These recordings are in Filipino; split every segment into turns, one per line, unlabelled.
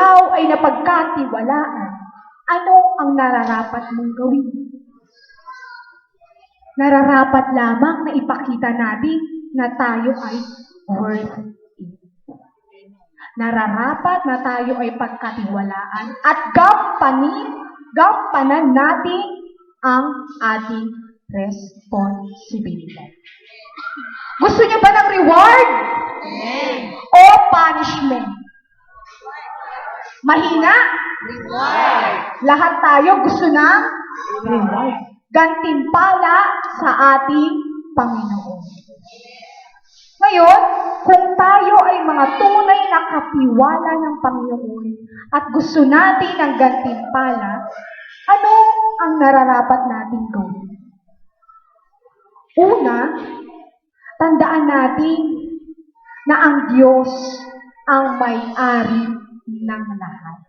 ikaw ay napagkatiwalaan, ano ang nararapat mong gawin? Nararapat lamang na ipakita natin na tayo ay worth it. Nararapat na tayo ay pagkatiwalaan at gampanan natin ang ating responsibilidad. Gusto niyo ba ng reward? O punishment? Mahina?
Reward.
Lahat tayo gusto ng reward. Gantimpala sa ating Panginoon. Ngayon, kung tayo ay mga tunay na katiwala ng Panginoon at gusto natin ng gantimpala, ano ang nararapat natin gawin? Una, tandaan natin na ang Diyos ang may-ari ng lahat.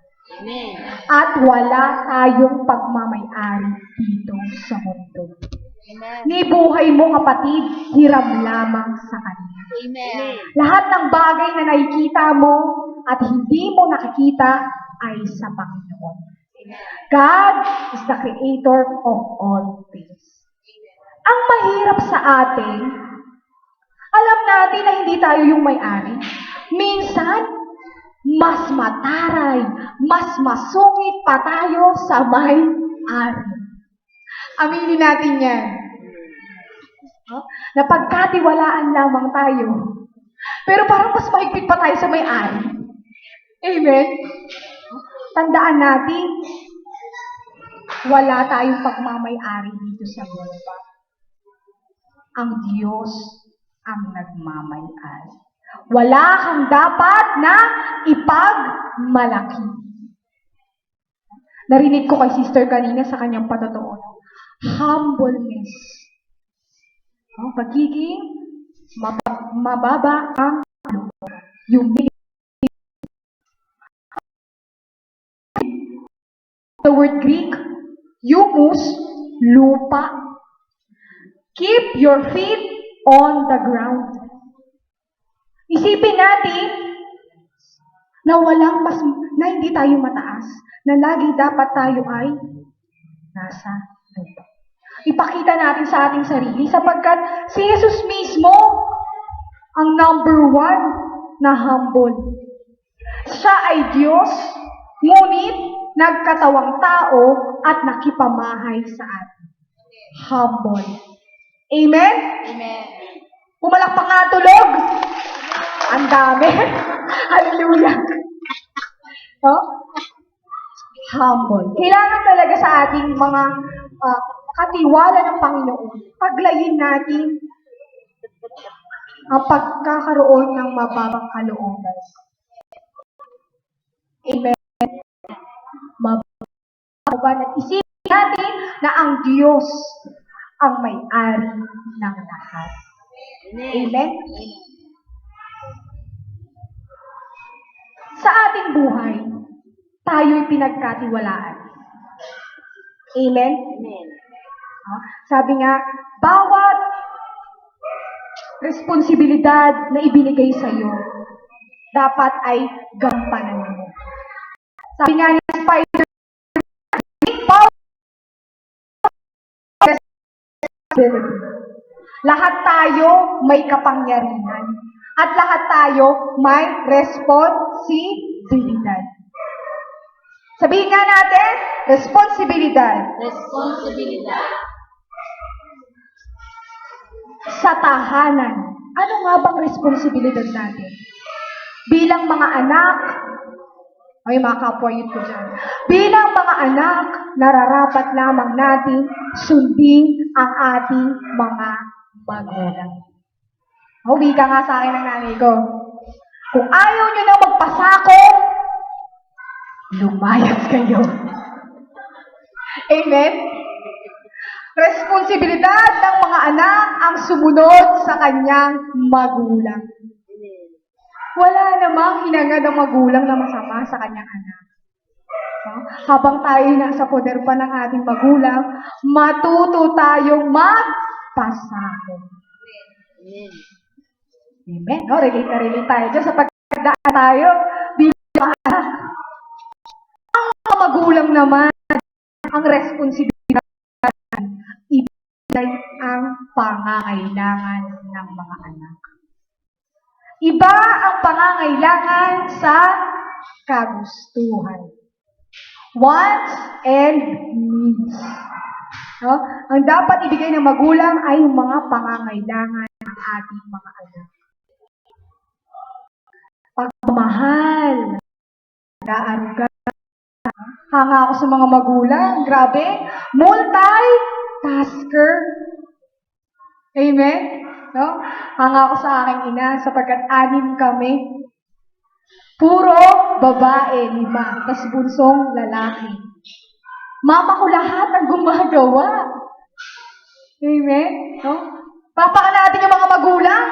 Amen.
At wala tayong pagmamay-ari dito sa mundo.
Amen.
Ni buhay mo, kapatid, hiram lamang sa Kanya.
Amen.
Lahat ng bagay na nakikita mo at hindi mo nakikita ay sa Panginoon. God is the creator of all things. Ang mahirap sa atin, alam natin na hindi tayo yung may-ari. Minsan, mas mataray, mas masungit pa tayo sa may-ari. Aminin natin yan. Napagkatiwalaan lamang tayo. Pero parang mas mahigpit pa tayo sa may-ari. Amen? Tandaan natin, wala tayong pagmamay-ari dito sa mundo. Ang Diyos ang nagmamay-ari. Wala kang dapat na ipagmalaki. Narinig ko kay sister kanina sa kanyang patotoo. Humbleness. Pagiging mababa ang humility. The word Greek, humus, lupa. Keep your feet on the ground. Isipin natin na na hindi tayo mataas, na lagi dapat tayo ay nasa lupa. Ipakita natin sa ating sarili sapagkat si Jesus mismo ang number 1 na humble. Siya ay Diyos, ngunit nagkatawang tao at nakipamahay sa atin. Humble. Amen?
Amen.
Pumalakpak nga tulog. Ang dami. Hallelujah. Humble. Kailangan talaga sa ating mga katiwala ng Panginoon, paglayin natin ang pagkakaroon ng mababang kalooban. Amen. Mababang kalooban at isipin natin na ang Diyos ang may-ari ng lahat. Amen? Sa ating buhay, tayo'y pinagkatiwalaan. Amen?
Amen.
Sabi nga, bawat responsibilidad na ibinigay sa iyo, dapat ay gampanan mo. Sabi nga ni Spider, lahat tayo may kapangyarihan at lahat tayo may responsibilidad. Sabihin nga natin, responsibilidad.
Responsibilidad.
Sa tahanan. Ano nga bang responsibilidad natin? Bilang mga anak, ay mga kapwa-youth ko dyan. Bilang mga anak, nararapat lamang natin sundin ang ating mga magulang. Wika nga sa akin ng nanay ko. Kung ayaw nyo na magpasako, lumayas kayo. Amen? Responsibilidad ng mga anak ang sumunod sa kanyang magulang. Wala namang hinangad ang magulang na masama sa kanyang anak. Habang tayo nasa poder pa ng ating magulang, matuto tayong magpasako. Amen. Relate na relate tayo dyan sa pagkadaan tayo bilang mga anak. naman ang responsibilidad ibigay ang pangangailangan ng mga anak. Iba ang pangangailangan sa kagustuhan. Wants and needs. No? Ang dapat ibigay ng magulang ay yung mga pangangailangan ng ating mga anak. Pagmamahal, nag-aaruga. Hanga ako sa mga magulang. Grabe. Multi-tasker. Amen? No? Hanga ako sa aking ina sapagkat 6 kami. Puro babae, 5. Tas bunsong lalaki. Mama ko lahat ang gumagawa. Amen? No? Papakan natin yung mga magulang.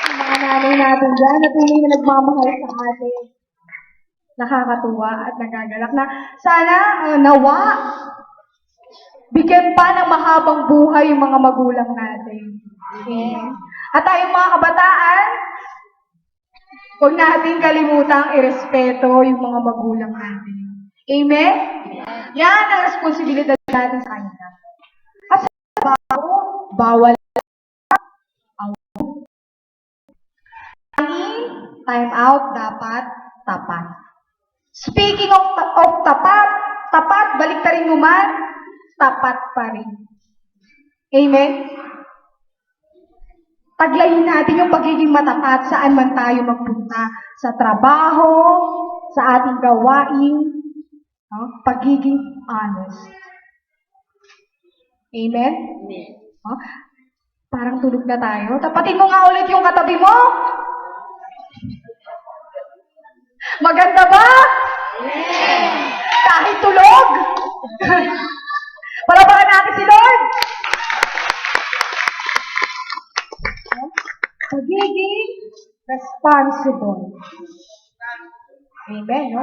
Yung mga nanay natin dyan na tunay na nagmamahal sa atin. Nakakatuwa at nagagalak na sana nawa bigyan pa ng mahabang buhay yung mga magulang natin. Amen. At tayong mga kabataan, huwag natin kalimutang irespeto yung mga magulang natin. Amen? Yan ang responsibilidad natin sa kanila. At sa trabaho, bawal time out dapat tapat. Speaking of tapat, baliktarin mo man, tapat pa rin. Amen? Taglayin natin yung pagiging matapat saan man tayo magpunta. Sa trabaho, sa ating gawain, no? Pagiging honest. Amen? No? Parang tulog na tayo. Tapatin mo nga ulit yung katabi mo. Maganda ba? Kahit tulog. Palapakan natin si Lord. Pagiging responsible. Amen, no?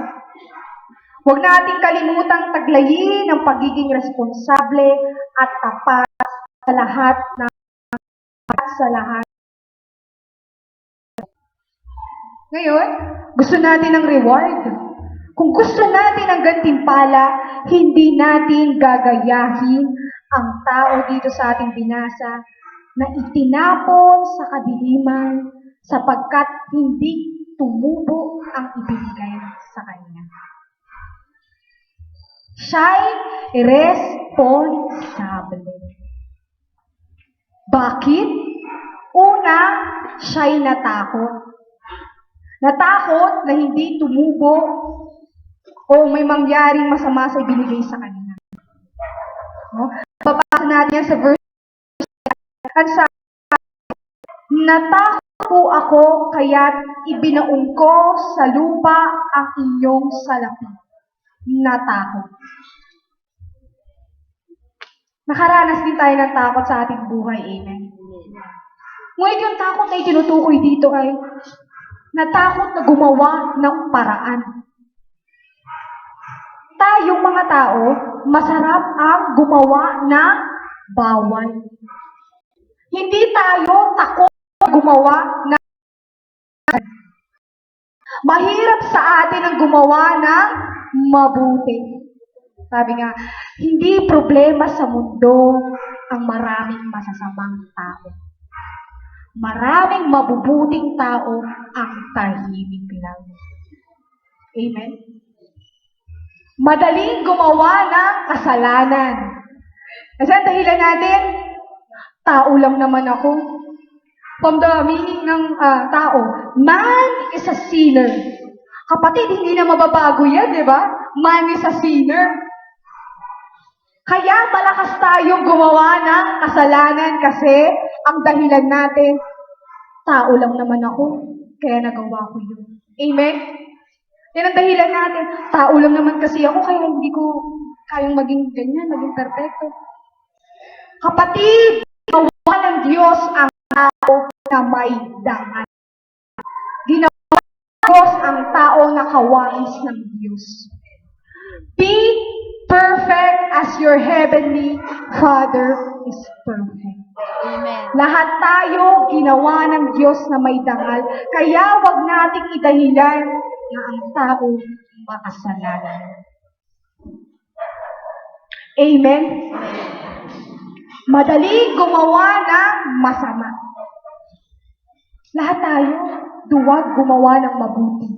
Huwag nating kalimutang taglayin ang pagiging responsable at tapat sa lahat. Ngayon, gusto natin ng reward. Kung gusto natin ng gantimpala, hindi natin gagayahin ang tao dito sa ating binasa na itinapon sa kadiliman sapagkat hindi tumubo ang ibinigay sa kanya. Siya'y responsable. Bakit? Una, siya'y natakot. Natakot na hindi tumubo o may mangyaring masama sa ibinigay sa kanya. No? Babasa natin yan sa verse. At sa natakot po ako kaya't ibinaon ko sa lupa ang inyong salapi. Natakot. Nakaranas din tayo ng takot sa ating buhay. Amen. Ngunit yung takot na itinutukoy dito ay natakot na gumawa ng paraan. Tayong mga tao, masarap ang gumawa ng bawal. Hindi tayo takot gumawa ng mahirap sa atin ang gumawa ng mabuti. Sabi nga, hindi problema sa mundo ang maraming masasamang tao. Maraming mabubuting tao ang tahimik lang. Amen? Madaling gumawa ng kasalanan. Kasi ang dahilan natin, tao lang naman ako. From the meaning ng tao, man is a sinner. Kapatid, hindi na mababago yan, di ba? Man is a sinner. Kaya malakas tayong gumawa ng kasalanan kasi ang dahilan natin, tao lang naman ako, kaya nagawa ko yun. Amen? Yan ang dahilan natin, tao lang naman kasi ako, kaya hindi ko kayang maging ganyan, maging perfecto. Kapatid, ginawa ng Diyos ang tao na may dangal. Ginawa ng Diyos ang tao na kawais ng Diyos. Be perfect as your heavenly Father is perfect.
Amen.
Lahat tayo ginawa ng Diyos na may dangal. Kaya wag nating idahilan na ang tao makasalanan. Amen? Madaling gumawa ng masama. Lahat tayo, duwag gumawa ng mabuti.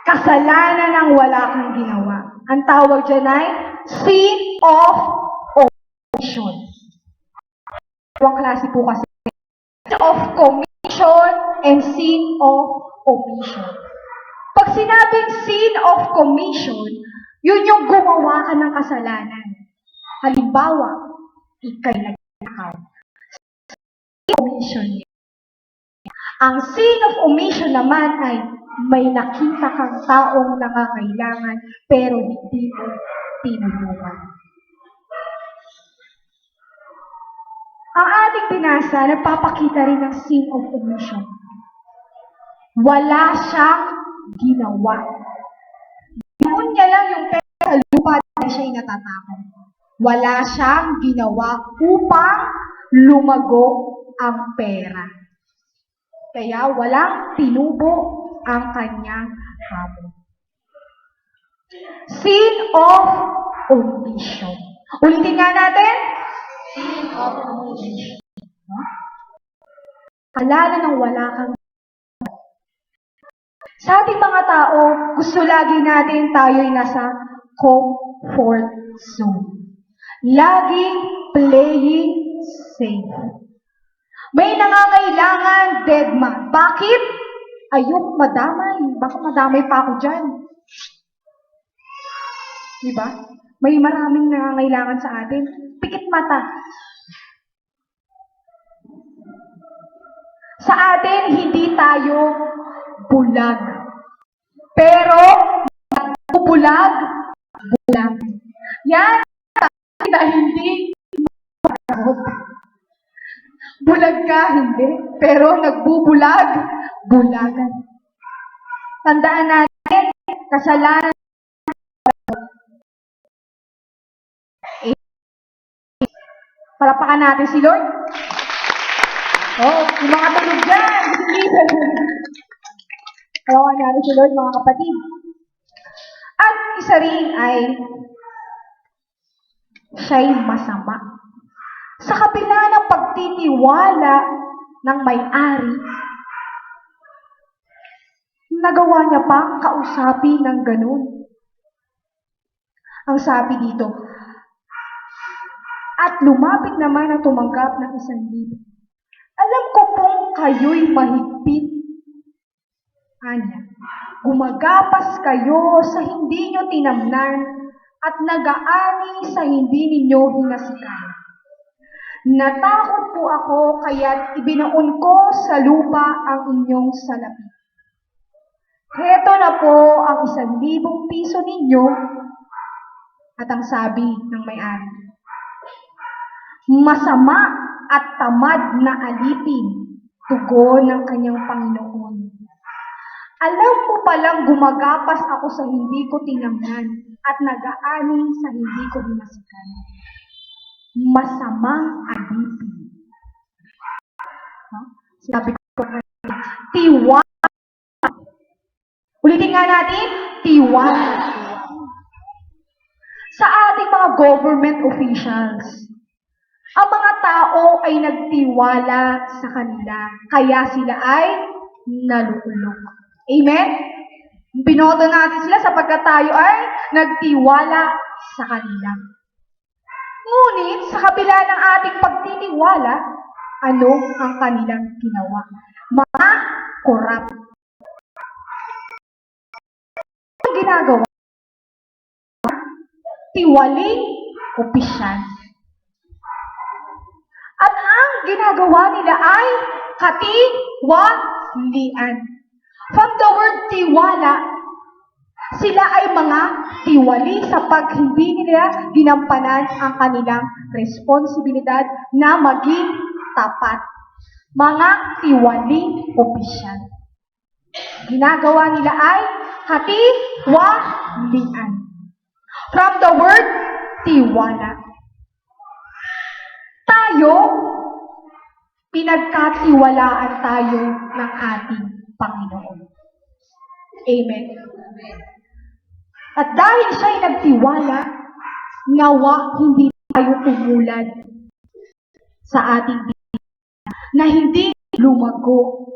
Kasalanan ang wala kang ginawa. Ang tawag dyan ay sin of omission. Dalawang klase po kasi. Sin of commission and sin of omission. Pag sinabing sin of commission, yun yung gumawa ka ng kasalanan. Halimbawa, ikay nagnakaw. Omission. Ang sin of omission naman ay may nakita kang taong nangangailangan pero hindi mo tinulungan. Ang ating binasa, nagpapakita rin ng sin of omission. Wala siyang ginawa. Noon niya lang yung pera sa lupa dahil siya'y natatakot. Wala siyang ginawa upang lumago ang pera. Kaya walang tinubo ang kanyang habol. Sin of omission. Ulitin nga natin.
Sin of omission.
Kalala ng wala kang. Sa ating mga tao, gusto lagi natin tayo'y nasa comfort zone. Laging playing safe. May nangangailangan, dead man. Bakit? Ayok madamay. Baka madamay pa ako dyan. Diba? May maraming nangangailangan sa atin. Pikit mata. Sa atin, hindi tayo bulag. Pero, bulag. Yan, dahil hindi bulag ka, hindi. Pero nagbubulag, bulagan. Tandaan natin, kasalanan. Palapakan natin si Lord. Oh, yung mga tulog dyan. Tawagan natin si Lord, mga kapatid. At isa rin ay siya'y masama. Sa kabila ng pagtitiwala ng may-ari, nagawa niya pa kausapin ng ganun. Ang sabi dito, at lumapit naman ang tumanggap ng 1,000. Alam ko pong kayo'y mahigpit. Anya, gumagapas kayo sa hindi nyo tinamnan at nag-aani sa hindi ninyo hinasikan. Natakot po ako kaya't ibinaon ko sa lupa ang inyong salapi. Heto na po ang 1,000 piso ninyo at ang sabi ng may-ari. Masama at tamad na alipin, tugon ng kanyang Panginoon. Alam mo palang gumagapas ako sa hindi ko tinamnan at nag-aani sa hindi ko hinasikan. Masamang alipin. Sabi ko, tiwala. Ulitin nga natin, tiwala. Sa ating mga government officials, ang mga tao ay nagtiwala sa kanila, kaya sila ay nalulok. Amen? Binoto natin sila sapagkat tayo ay nagtiwala sa kanila. Ngunit, sa kabila ng ating pagtitiwala, ano ang kanilang ginawa? Mga korap. Ang ginagawa? Tiwaling opisyal. At ang ginagawa nila ay katiwalian. From the word tiwala, sila ay mga tiwali sa pag hindi nila ginampanan ang kanilang responsibilidad na maging tapat. Mga tiwaling opisyal. Ginagawa nila ay katiwalian. From the word tiwala. Tayo, pinagkatiwalaan tayo ng ating Panginoon. Amen. At dahil siya'y nagtiwala, nawa hindi tayo tumulad sa ating na hindi lumago,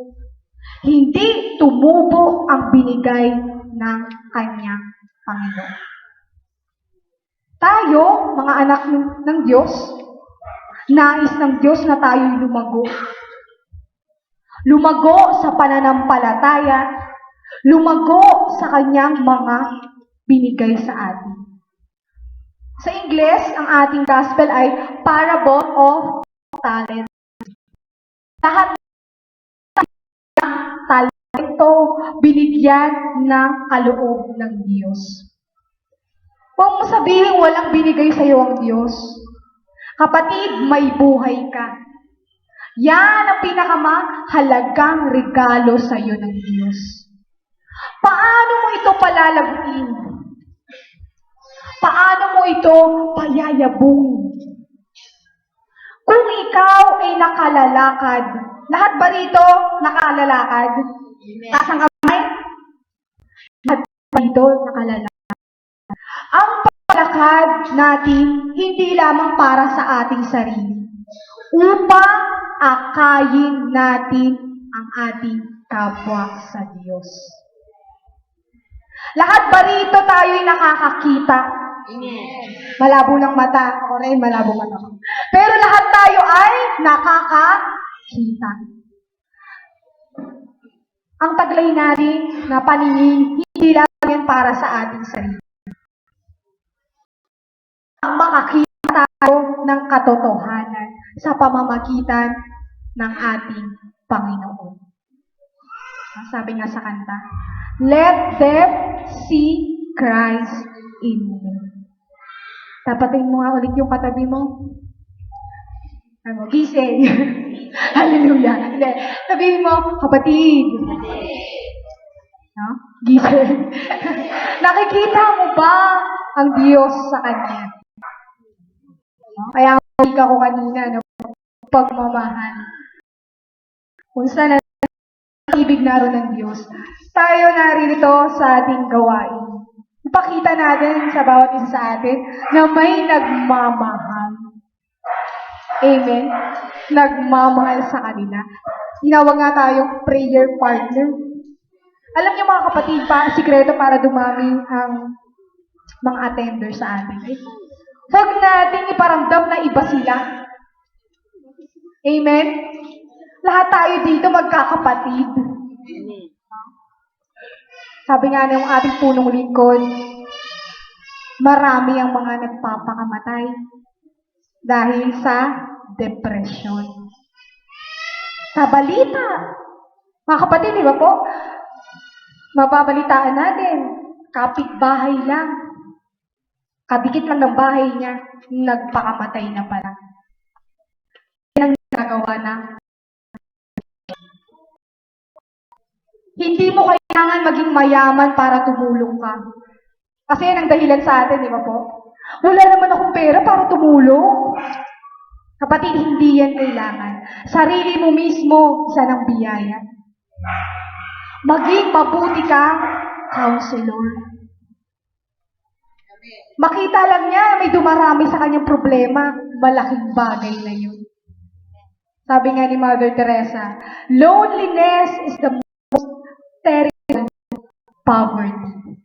hindi tumubo ang binigay ng kanyang Panginoon. Tayo, mga anak ng Diyos, nais ng Diyos na tayo'y lumago. Lumago sa pananampalataya, lumago sa kanyang mga binigay sa atin. Sa Ingles, ang ating gospel ay parable of talent. Lahat ng talento binigyan ng kaloob ng Diyos. Huwag mo sabihin walang binigay sa iyo ang Diyos. Kapatid, may buhay ka. Yan ang pinakamahalagang regalo sa iyo ng Diyos. Paano mo ito palalaguin? Paano mo ito payayabungin? Kung ikaw ay nakalalakad, lahat ba rito nakalalakad? Taas ang kamay? Lahat ba rito nakalalakad? Ang palakad natin hindi lamang para sa ating sarili, upang akayin natin ang ating kapwa sa Diyos. Lahat ba rito tayo'y nakakakita? Malabo ng mata. Ako rin, malabo mata ko. Pero lahat tayo ay nakakakita. Ang taglay natin na paningin, hindi lang yan para sa ating sarili. Ang makakita tayo ng katotohanan sa pamamagitan ng ating Panginoon. Sabi nga sa kanta, let them see Christ in me. Tapatin mo nga ulit yung katabi mo. Ano, gising. Hallelujah. Hindi. Sabihin mo, kapatid. No? Gising. Nakikita mo ba ang Diyos sa kanya? No? Kaya ang ko kanina, no? Pagmamahal. Kung saan ang ibig naroon ng Diyos, tayo narito sa ating gawain. Ipakita natin sa bawat isa sa atin na may nagmamahal. Amen? Nagmamahal sa kanila. Tinawag nga tayong prayer partner. Alam niyo mga kapatid, sikreto para dumami ang mga attender sa atin. Huwag natin iparamdam na iba sila. Amen? Lahat tayo dito magkakapatid. Sabi nga ng ating punong lingkod, marami ang mga nagpapakamatay dahil sa depression. Sa balita, mga kapatid, di ba po? Mababalitaan natin, kapitbahay lang, kadikit lang ng bahay niya, nagpakamatay na pala. Yan ang nagagawa na. Hindi mo kailangan maging mayaman para tumulong ka. Kasi yan ang dahilan sa atin, di ba po? Wala naman akong pera para tumulong. Kapatid, hindi yan kailangan. Sarili mo mismo, isa ng biyaya. Maging mabuti kang counselor. Makita lang niya na may dumarami sa kanyang problema, malaking bagay na yun. Sabi nga ni Mother Teresa, loneliness is the terrible poverty.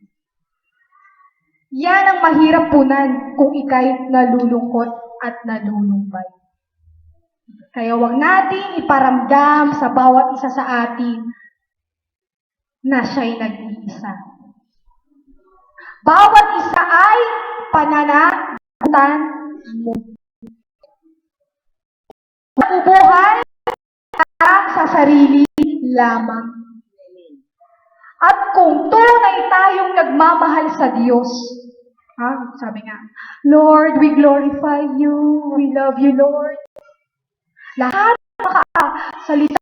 Yan ang mahirap punan kung ikay nalulungkot at nalulumbay. Kaya huwag nating iparamdam sa bawat isa sa atin na siya'y nag-iisa. Bawat isa ay pananagutan mo. Mabubuhay sa sarili lamang. At kung tunay tayong nagmamahal sa Diyos, sabi nga, Lord, we glorify you, we love you, Lord. Lahat ng makasalita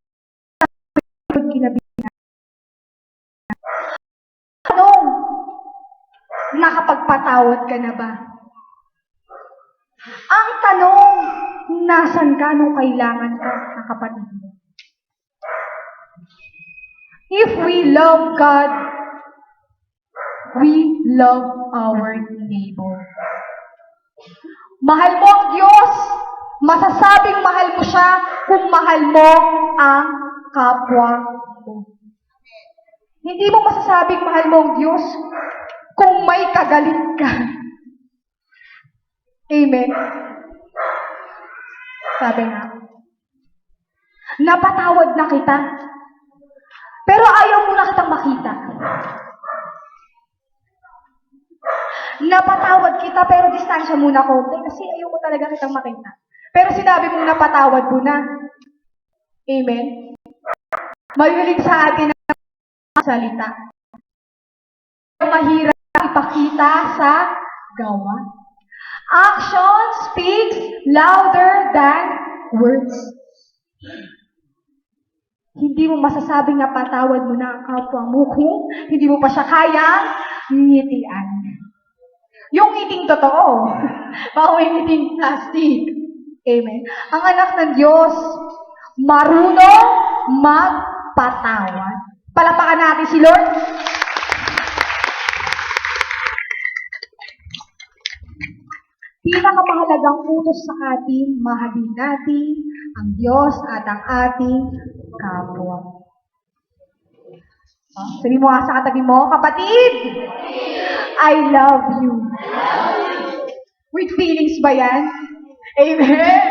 ng kinabihan. Tanong, nakapagpatawad ka na ba? Ang tanong, nasan ka nung kailangan ka ng kapatid mo? If we love God, we love our neighbor. Mahal mo ang Diyos, masasabing mahal mo siya kung mahal mo ang kapwa mo. Hindi mo masasabing mahal mo ang Diyos kung may kagalit ka. Amen? Sabi nga, napatawad na kita, pero ayaw mo na kitang makita. Napatawad kita, pero distansya muna konti kasi ayaw mo talaga kitang makita. Pero sinabi mong napatawad mo na. Amen? Mahilig sa atin ang salita. Mahirap ipakita sa gawa. Action speaks louder than words. Hindi mo masasabing napatawad mo na ang kapwa mo kung hindi mo pa siya kayang ngitian. Yung ngiting totoo, baka yung ngiting plastic. Amen. Ang anak ng Diyos, marunong magpatawad. Palapakan natin si Lord. Pinakamahalagang utos sa atin, mahalin natin ang Diyos at ang ating kapwa. Sabi mo nga sa katabi mo, kapatid, I love you. With feelings ba yan? Amen?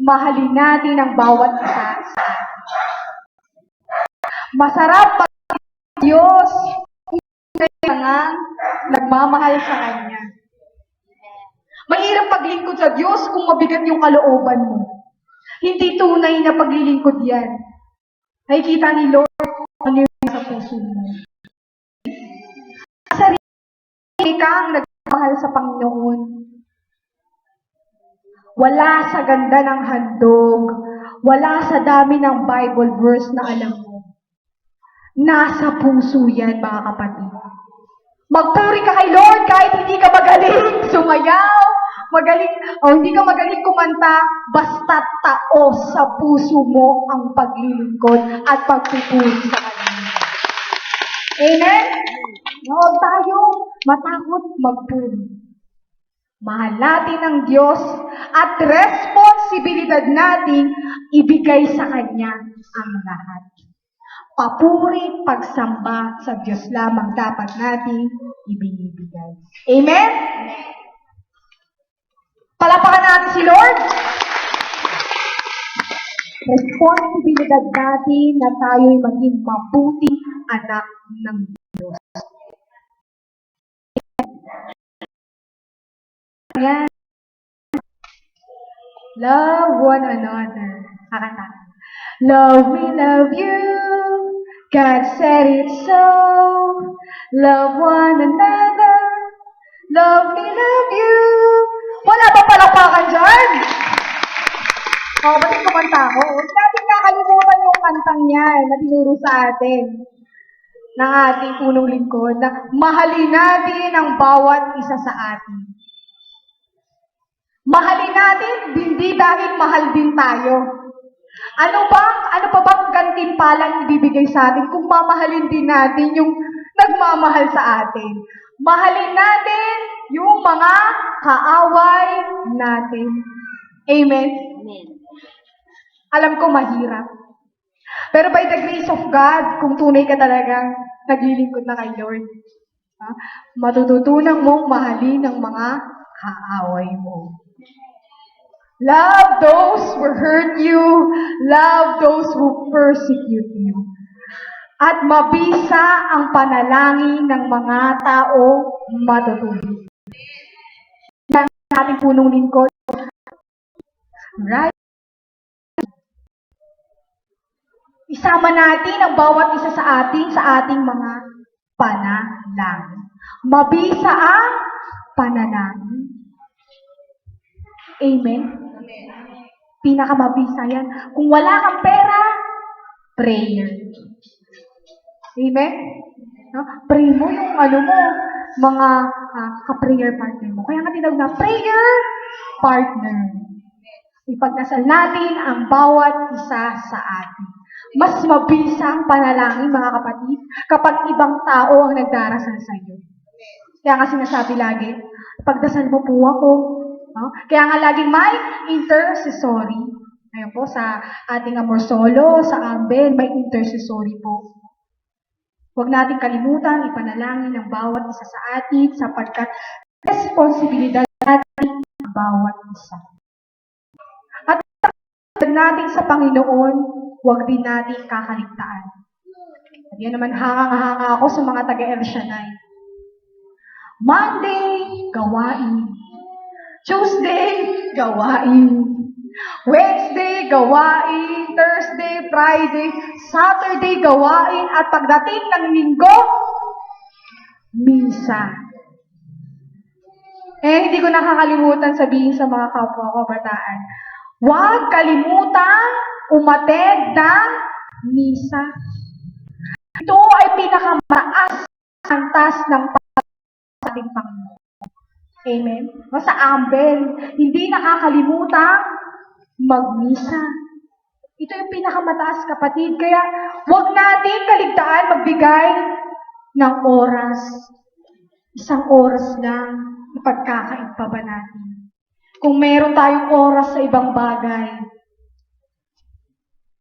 Mahalin natin ang bawat isa sa atin. Masarap pag Diyos kung kailangan nagmamahal sa Kanya. Mahirap paglingkod sa Diyos kung mabigat yung kalooban mo. Hindi tunay na paglilingkod yan. Nakikita ni Lord ano yung sa puso mo. Sarili kang nagmamahal sa Panginoon. Wala sa ganda ng handog, wala sa dami ng Bible verse na alam mo. Nasa puso yan, mga kapatid. Magpuri ka kay Lord kahit hindi ka magaling sumayaw, hindi ka magaling kumanta, basta taos sa puso mo ang paglilingkod at pagpupuri sa Kanya. Amen? Huwag tayo matakot magpuri. Mahal natin ang Diyos at responsibilidad natin ibigay sa Kanya ang lahat. Papuri, pagsamba sa Diyos lamang dapat natin ibinibigay. Amen? Palapakan natin si Lord. Responsibilidad natin na tayo'y maging mabuting anak ng Diyos. Ayan. Love one another. Kakanta. Love you. God said it so. Love one another. Love you. Wala ba palapakan dyan? Bakit kumanta ako? Huwag natin kakalimutan yung kantang yan na tinuro sa atin ng ating punong lingkod na mahalin natin ang bawat isa sa atin. Mahalin natin, hindi dahil mahal din tayo. Ano pa bang gantimpalang ibibigay sa atin kung mamahalin din natin yung nagmamahal sa atin? Mahalin natin yung mga kaaway natin. Amen?
Amen.
Alam ko mahirap. Pero by the grace of God, kung tunay ka talagang naglilingkod na kay Lord, matututunan mong mahalin ang mga kaaway mo. Love those who hurt you. Love those who persecute you. At mabisa ang panalangin ng mga tao matutuloy. Ang ating punong lingkod. Right? Isama natin ang bawat isa sa ating mga panalangin. Mabisa ang panalangin. Amen? Pinakamabisa yan. Kung wala kang pera, prayer. Amen? Pray mo yung mga ka-prayer partner mo. Kaya nga tinawag na prayer partner. Ipagdasal natin ang bawat isa sa atin. Mas mabisa ang panalangin, mga kapatid, kapag ibang tao ang nagdarasal sa iyo. Kaya nga sinasabi lagi, pagdasal mo po ako. No? Kaya nga laging may intercessory. Ayun po, sa ating Amorsolo, sa Ambel, may intercessory po. Huwag natin kalimutan ipanalangin ng bawat isa sa atin sapagkat responsibilidad natin ang bawat isa. At natin sa Panginoon, huwag din natin kakaligtaan. At yan naman, hanga ako sa mga taga-El Shaddai. Monday, gawain. Tuesday, gawain. Wednesday, gawain. Thursday, Friday, Saturday, gawain. At pagdating ng linggo, misa. Hindi ko nakakalimutan sabihin sa mga kapwa ko kabataan, huwag kalimutan umattend ng misa. Ito ay pinakamataas ang taas ng ating Panginoon. Amen? Sa Ambel, hindi nakakalimutan magmisa. Ito yung pinakamataas, kapatid. Kaya huwag natin kaligtaan magbigay ng oras. Isang oras lang, ipagkakait pa ba natin? Kung meron tayong oras sa ibang bagay,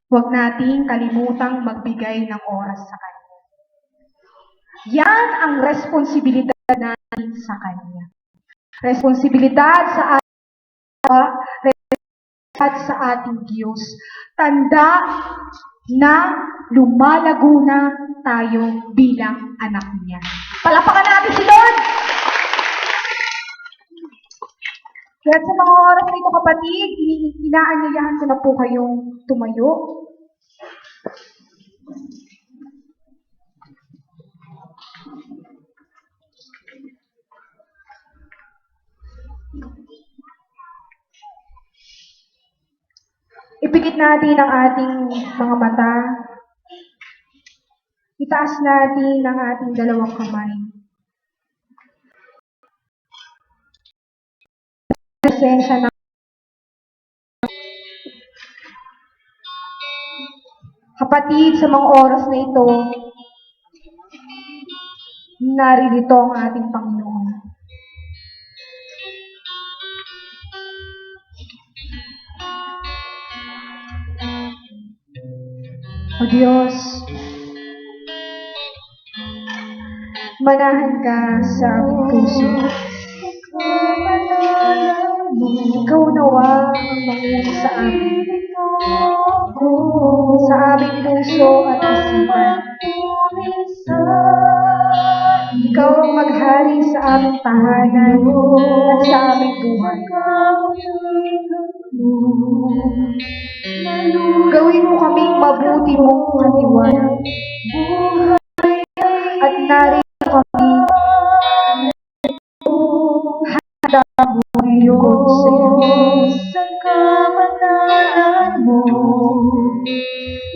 huwag natin kalimutang magbigay ng oras sa Kanya. Yan ang responsibilidad natin sa Kanya. Responsibilidad sa sa ating Diyos. Tanda na lumalago na tayo bilang anak niya. Palapakan natin si Lord! Kaya sa mga oras na ito, kapatid, inaanyayahan ko na po kayong tumayo. Ipikit natin ang ating mga mata. Itaas natin ang ating dalawang kamay. Presensya ng kapatid, sa mga oras na ito, naririto ang ating Panginoon. O Diyos, manahan ka sa aming puso. Ikaw nawa ang manguna sa amin. Sa aming puso at isipan. Ikaw ang maghari sa aming tahanan at sa aming buhay. Gawin mo kaming mabuti mong katiwanan. At narito kami handa buhay ko sa iyo. Sa kamataran mo,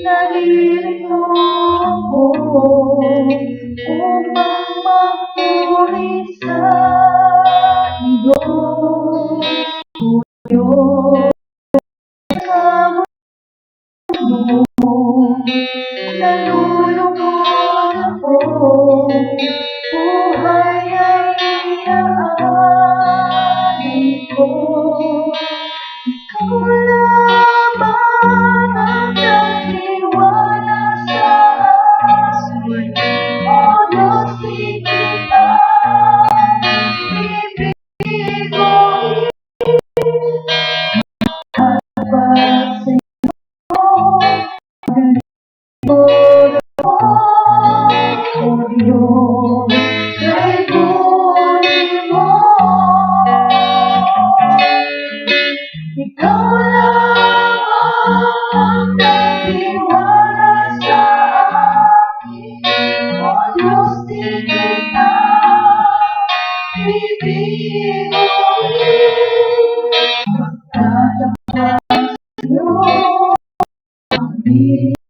nalilito ako upang magpuri sa iyo. Nalulungkot ako, buhay ay inaanin ko. Ikaw lamang ang nagtiwala sa akin. O Diyos, di kita ibig ko ipagbasa.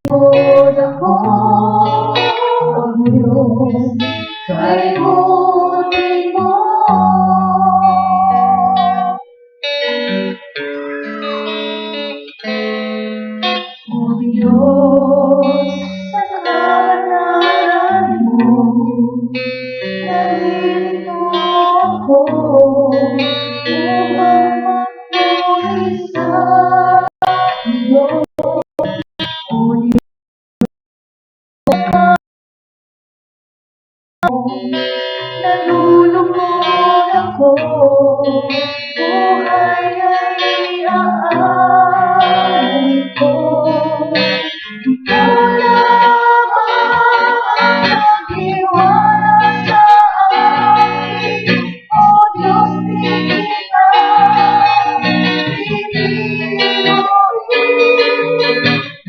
Lord ako, O Diyos, kay huli mo. O Diyos, nalulungkot ako, buhay ay aamin ko. Ikaw lamang ang nagtiwala sa akin, O Diyos, di kita bibiruin.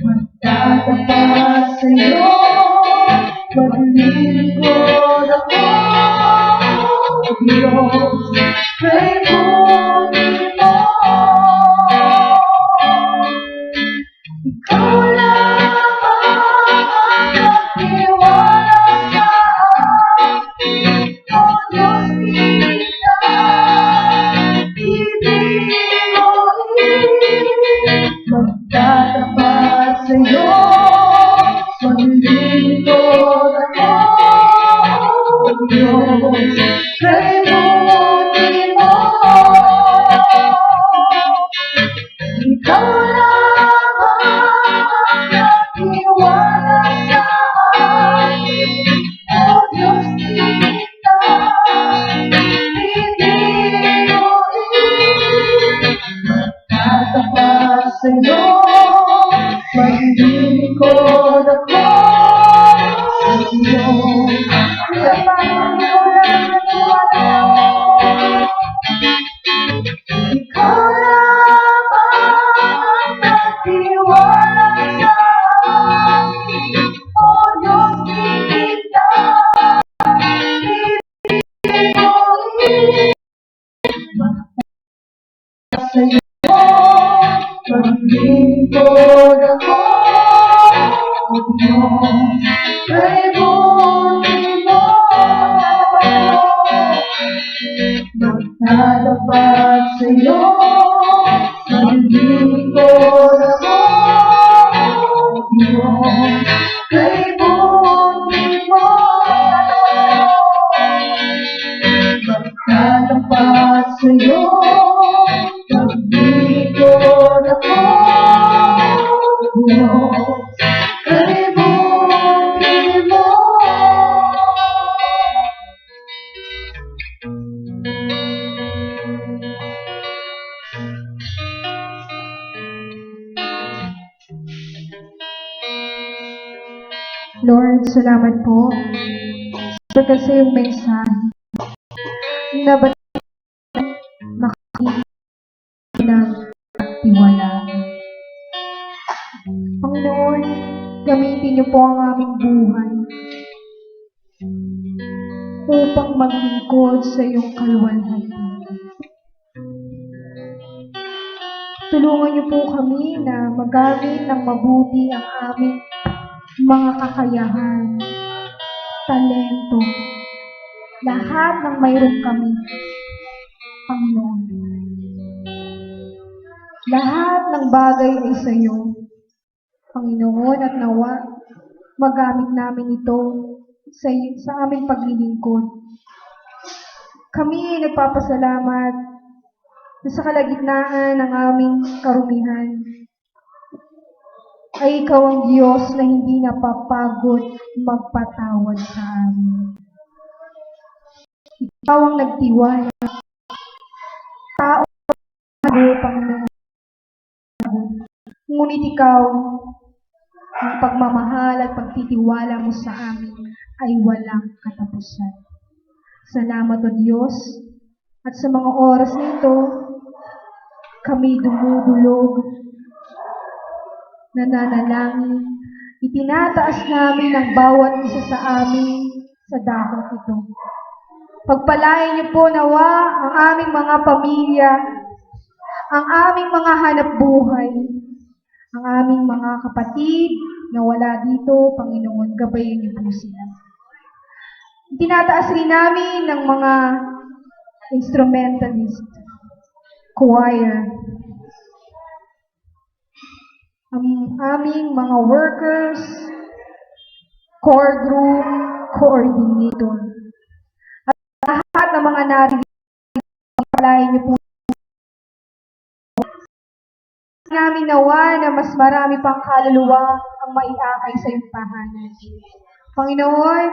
Magtatapat sa'yo, maglilingkod ako, Diyos, kay buti mo. Ikaw lamang ang nagtiwala sa akin, O Diyos, di kita bibiruin. Magtatapat sa'yo, maglilingkod ako, Diyos, kay buti mo. Ikaw lamang ang nagtiwala sa akin, O Diyos, di kita bibiruin. Magtatapat sa'yo, maglilingkod ako, Diyos, sa Panginoon nagtiwala ako. Ikaw lamang ang nagtiwala sa akin, O Diyos, di kita bibiruin. Sa'yo, maglilingkod ako, Diyos, kay buti mo. Magtatapat sa'yo, maglilingkod ako, Diyos, kay buti mo. Magtatapat sa'yo, maglilingkod ako, Diyos, kay buti mo. Lord, salamat po sapagkat sa iyong mensahe na ba't makikita ng tiwalaan. Panginoon, gamitin niyo po ang aming buhay upang maglingkod sa iyong kaluwalhatian. Tulungan niyo po kami na magamit ng mabuti ang aming mga kakayahan, talento, lahat ng mayroon kami, Panginoon. Lahat ng bagay ay sa iyo, Panginoon, at nawa magamit namin ito sa aming paglilingkod. Kami ay nagpapasalamat na sa kalagitnaan ng aming karumihan ay ikaw ang Diyos na hindi napapagod magpatawad sa amin. Ikaw ang nagtiwala. Tao ang Panginoon. Ngunit ikaw, ang pagmamahal at pagtitiwala mo sa amin ay walang katapusan. Salamat o Diyos. At sa mga oras nito, kami dumudulog, nananalangin, itinataas namin ang bawat isa sa amin sa dakong ito. Pagpalain niyo po nawa ang aming mga pamilya, ang aming mga hanap buhay, ang aming mga kapatid na wala dito, Panginoon, gabayan niyo po sila. Itinataas rin namin ng mga instrumentalist, choir, ang aming mga workers, core group, coordinator. At lahat ng mga narito, palayan niyo po namin nawa na mas marami pang kaluluwa ang maiakay sa iyong tahanan. Panginoon,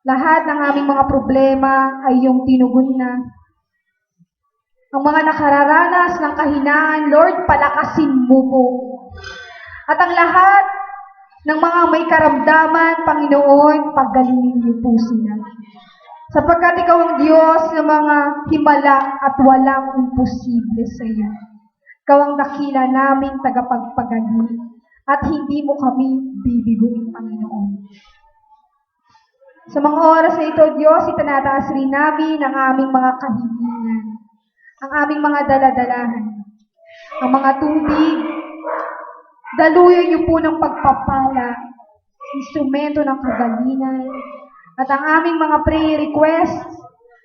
Lahat ng aming mga problema ay iyong tinugon na. Ang mga nakararanas ng kahinaan, Lord, palakasin mo po. At ang lahat ng mga may karamdaman, Panginoon, pagalingin niyo po sila. Sapagkat ikaw ang Diyos ng mga himala at walang imposible sa iyo. Ikaw ang dakila naming tagapagpagaling at hindi mo kami bibiguin, Panginoon. Sa mga oras na ito, Diyos, itinataas rin namin ang aming mga kahilingan, ang aming mga daladalahan, ang mga tubig. Daluyan niyo po ng pagpapala, instrumento ng kagalingan, at ang aming mga prayer requests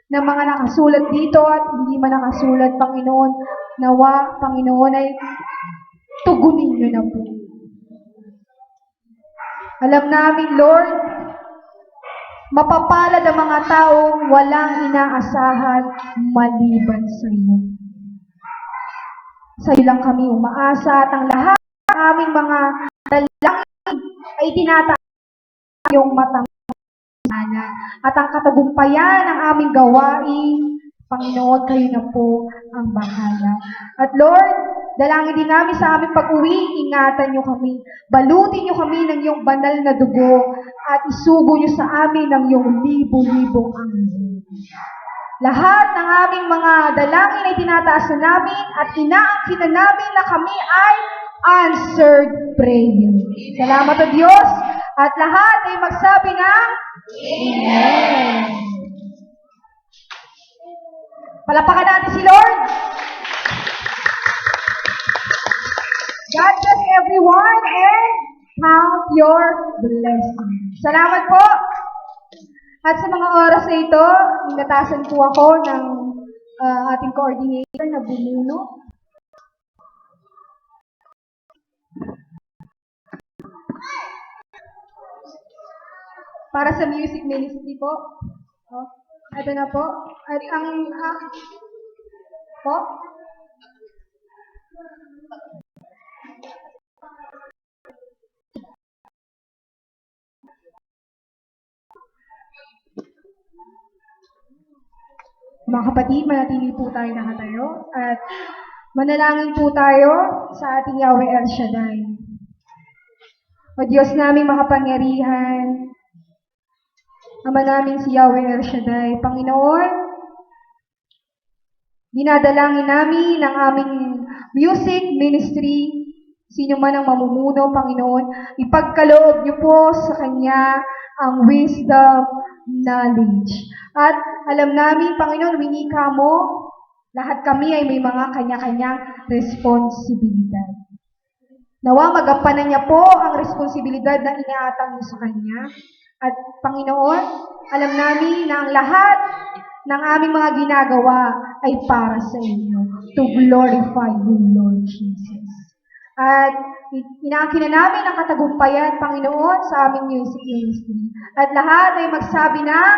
na mga nakasulat dito at hindi man nakasulat, Panginoon, nawa, Panginoon, ay tugunin niyo na po. Alam namin, Lord, mapapalad ang mga taong walang inaasahan maliban sa iyo. Sa iyo lang kami umaasa at ang lahat ng aming mga dalangin ay tinataas yung matang at ang katagumpayan ng aming gawain, Panginoon, kayo na po ang bahala. At Lord, dalangin din namin sa aming pag-uwi, ingatan niyo kami. Balutin niyo kami ng iyong banal na dugo at isugo niyo sa amin ng iyong libo-libong anghel. Lahat ng aming mga dalangin ay tinataas na namin at inaangkin na namin na kami ay answered prayer. Salamat o Diyos at lahat ay magsabi ng Amen. Palapakan natin si Lord. God bless everyone and count your blessing. Salamat po. At sa mga oras na ito, inatasan po ako ng ating coordinator na bumuno. Para sa music ministry po. Oh, ito na po. At ang po. Mga kapatid, manatili po tayo nakatayo at manalangin po tayo sa ating Yahweh El Shaddai. O Diyos naming makapangyarihan, Ama namin si Yahweh El Shaddai. Panginoon, dinadalangin namin ang aming music ministry, sino man ang mamumuno, Panginoon, ipagkaloob niyo po sa Kanya ang wisdom, knowledge. At alam namin, Panginoon, winika mo, lahat kami ay may mga kanya-kanyang responsibilidad. Nawa magampanan niya po ang responsibilidad na iniatang niyo sa Kanya. At Panginoon, alam namin na ang lahat ng aming mga ginagawa ay para sa inyo, to glorify you, Lord Jesus. At inaangkin na namin ang katagumpayan, Panginoon, sa aming music ministry. At lahat ay magsabi ng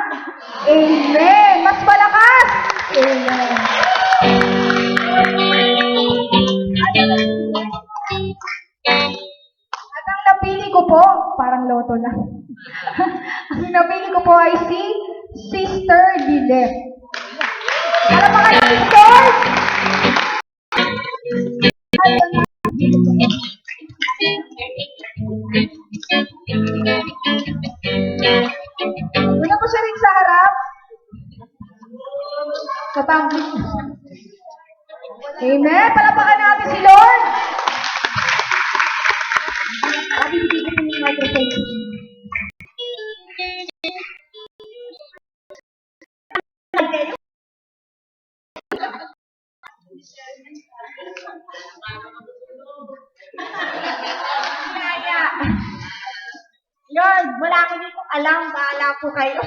Amen! Mas malakas! Amen! At ang napili ko po, parang loto lang. Ang napili ko po ay si Sister Lilet. Para pa kayo, Sister! Una po siya rin sa harap. Kapangkit. Amen! Palapakan natin si Lord! Abi, hindi ko yung microphone.
Lord, wala ko dito alam, bahala po kayo.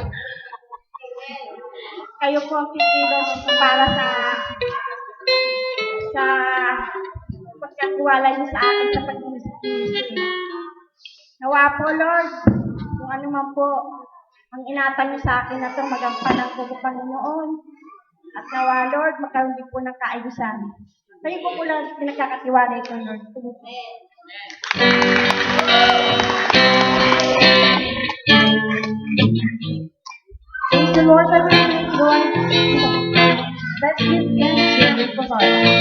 Kayo po ang pipilos para sa pagkatiwala niyo sa akin sa pag-iisip. Nawa po, Lord, kung ano man po ang inatan niyo sa akin na ito, magampanan ko po, Panginoon. At nawa, Lord, magkaroon din po ng kaayusan. Kayo po lang pinagkakatiwala ito, Lord.
the Lord that we Lord. Let's give thanks to the Lord.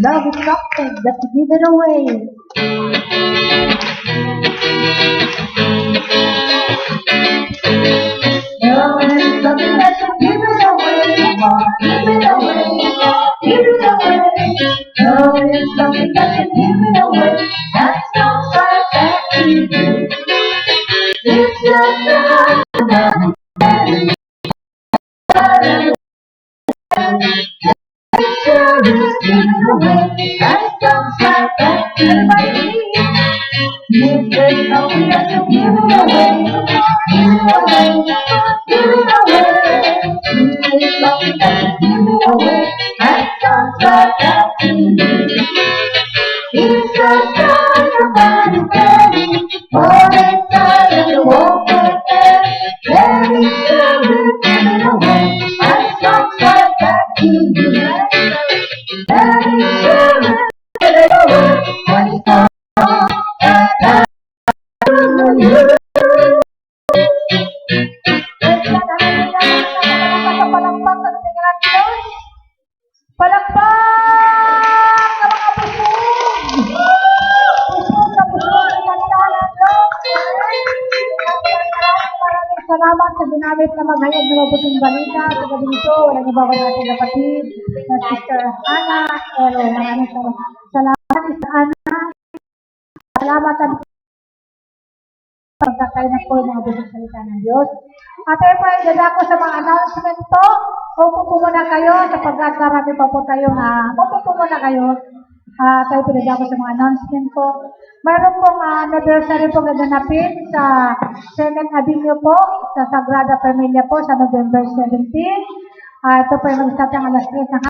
Love is something that you give it away. Love is something that you give it away. Come on, give it away. Give it away. Love is something that you give it away. That's not right back to you. It's just a love. Sure is giving away. That sounds like that to me. If there's something that you give it away, give it away, give it away. If there's something that you give it away, that sounds like that to me. It's just somebody ready for the time and the walk right there. Very sure we're giving away, that sounds like that to me. Very sure we're giving away, when it's all that palakpak ng mga pusong! Pusong na pusong ng kanilang Maraming salamat sa ginamit na maghayag ng mabuting balita sa gabi nito. Walang iba ko natin kapatid na Sister Ana. Pero maraming salamat, Sister Ana. Salamat at pagkakainan po yung mga busong salita ng Diyos. At tayo po ay dada ko sa mga announcement po. Upo po muna kayo sapagkat marami pa po tayong upo po muna kayo. Tayo po dada ko sa mga announcement po. Mayroon pong anniversary po gaganapin sa 2nd Avenue po, sa Sagrada Familia po sa November 17. Ito po ay mag-start ang alas 3 ng